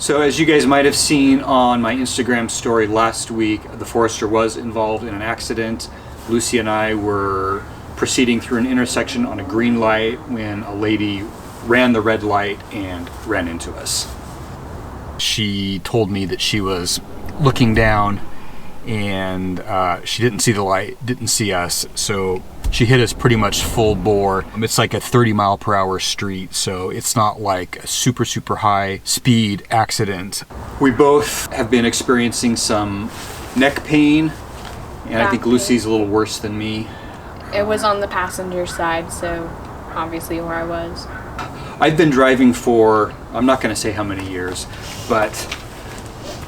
So as you guys might have seen on my Instagram story last week, the Forester was involved in an accident. Lucy and I were proceeding through an intersection on a green light when a lady ran the red light and ran into us. She told me that she was looking down and she didn't see the light, didn't see us, so she hit us pretty much full bore. It's like a 30-mile-per-hour street, so it's not like a super high speed accident. We both have been experiencing some neck pain, and I think Lucy's a little worse than me. It was on the passenger side, so obviously where I was. I've been driving for, I'm not going to say how many years, but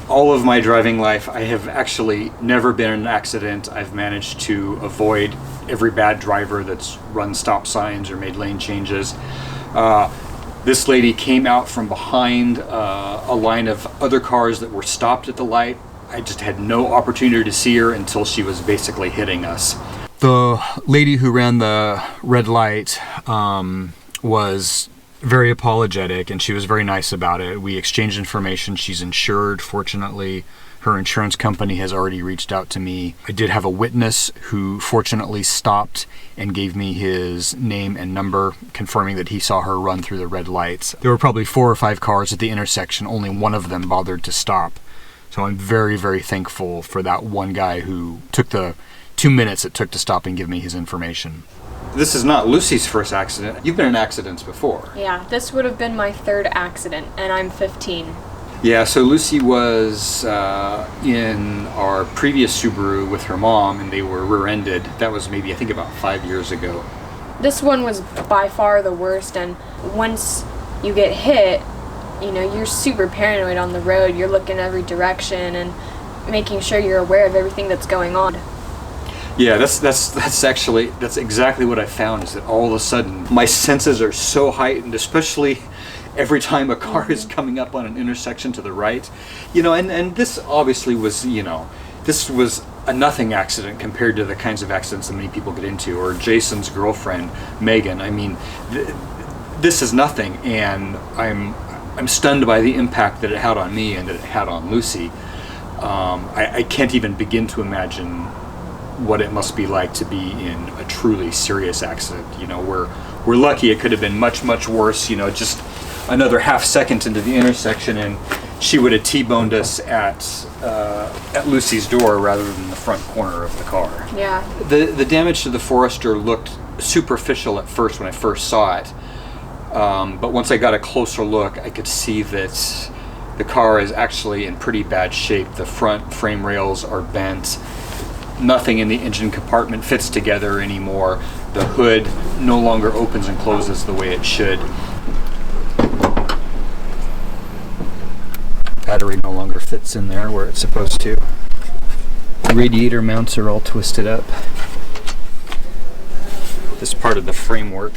all of my driving life, I have actually never been in an accident. I've managed to avoid every bad driver that's run stop signs or made lane changes. This lady came out from behind a line of other cars that were stopped at the light. I just had no opportunity to see her until she was basically hitting us. The lady who ran the red light was very apologetic, and she was very nice about it. We exchanged information. She's insured, fortunately. Her insurance company has already reached out to me. I did have a witness who fortunately stopped and gave me his name and number, confirming that he saw her run through the red lights. There were probably 4 or 5 cars at the intersection. Only one of them bothered to stop. So I'm very thankful for that one guy who took the 2 minutes it took to stop and give me his information. This is not Lucy's first accident. You've been in accidents before. Yeah, this would have been my 3rd accident, and I'm 15. Yeah, so Lucy was in our previous Subaru with her mom, and they were rear-ended. That was maybe, I think, about 5 years ago. This one was by far the worst, and once you get hit, you know, you're super paranoid on the road. You're looking every direction and making sure you're aware of everything that's going on. Yeah, that's exactly what I found, is that all of a sudden my senses are so heightened, especially every time a car is coming up on an intersection to the right. You know, and this obviously was, you know, this was a nothing accident compared to the kinds of accidents that many people get into, or Jason's girlfriend, Megan. I mean, this is nothing, and I'm stunned by the impact that it had on me and that it had on Lucy. I can't even begin to imagine what it must be like to be in a truly serious accident. You know, we're lucky. It could have been much worse. You know, just another half second into the intersection and she would have T-boned us at Lucy's door rather than the front corner of the car. Yeah. The damage to the Forester looked superficial at first when I first saw it, but once I got a closer look, I could see that the car is actually in pretty bad shape. The front frame rails are bent. Nothing in the engine compartment fits together anymore. The hood no longer opens and closes the way it should. Battery no longer fits in there where it's supposed to. The radiator mounts are all twisted up. This part of the framework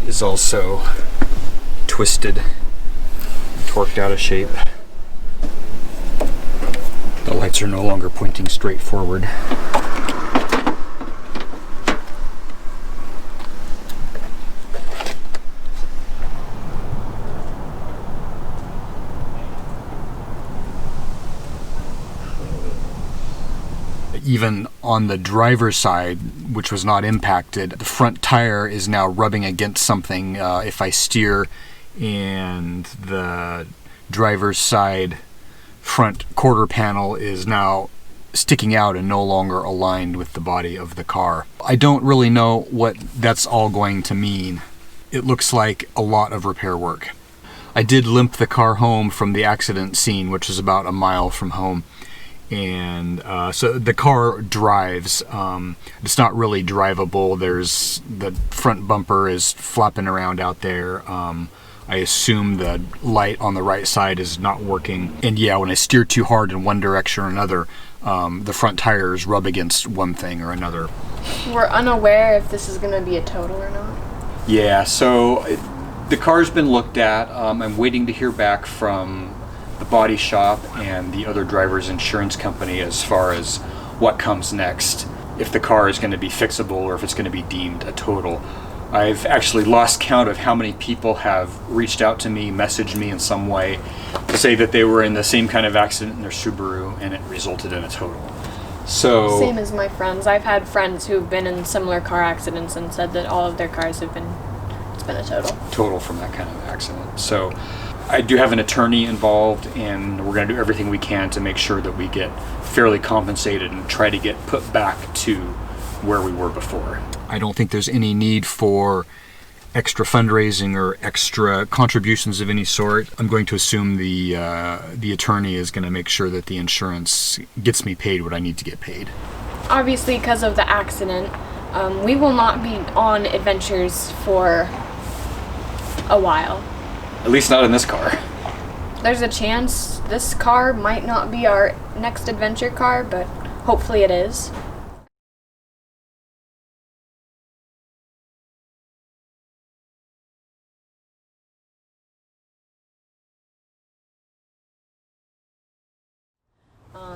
is also twisted, torqued out of shape. The lights are no longer pointing straight forward. Even on the driver's side, which was not impacted, the front tire is now rubbing against something if I steer, and the driver's side front quarter panel is now sticking out and no longer aligned with the body of the car. I don't really know what that's all going to mean. It looks like a lot of repair work. I did limp the car home from the accident scene, which is about a mile from home. And so the car drives. It's not really drivable. There's the front bumper is flapping around out there. I assume the light on the right side is not working. And yeah, when I steer too hard in one direction or another, the front tires rub against one thing or another. We're unaware if this is going to be a total or not. Yeah, so the car's been looked at. I'm waiting to hear back from the body shop and the other driver's insurance company as far as what comes next, if the car is going to be fixable or if it's going to be deemed a total. I've actually lost count of how many people have reached out to me, messaged me in some way to say that they were in the same kind of accident in their Subaru and it resulted in a total. So Same as my friends. I've had friends who've been in similar car accidents and said that all of their cars have been, it's been a total from that kind of accident. So I do have an attorney involved, and we're going to do everything we can to make sure that we get fairly compensated and try to get put back to where we were before. I don't think there's any need for extra fundraising or extra contributions of any sort. I'm going to assume the attorney is going to make sure that the insurance gets me paid what I need to get paid. Obviously, because of the accident, we will not be on adventures for a while. At least not in this car. There's a chance this car might not be our next adventure car, but hopefully it is.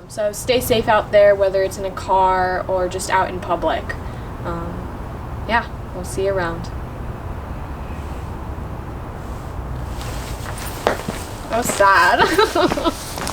So stay safe out there, whether it's in a car or just out in public. Yeah, we'll see you around. That was sad.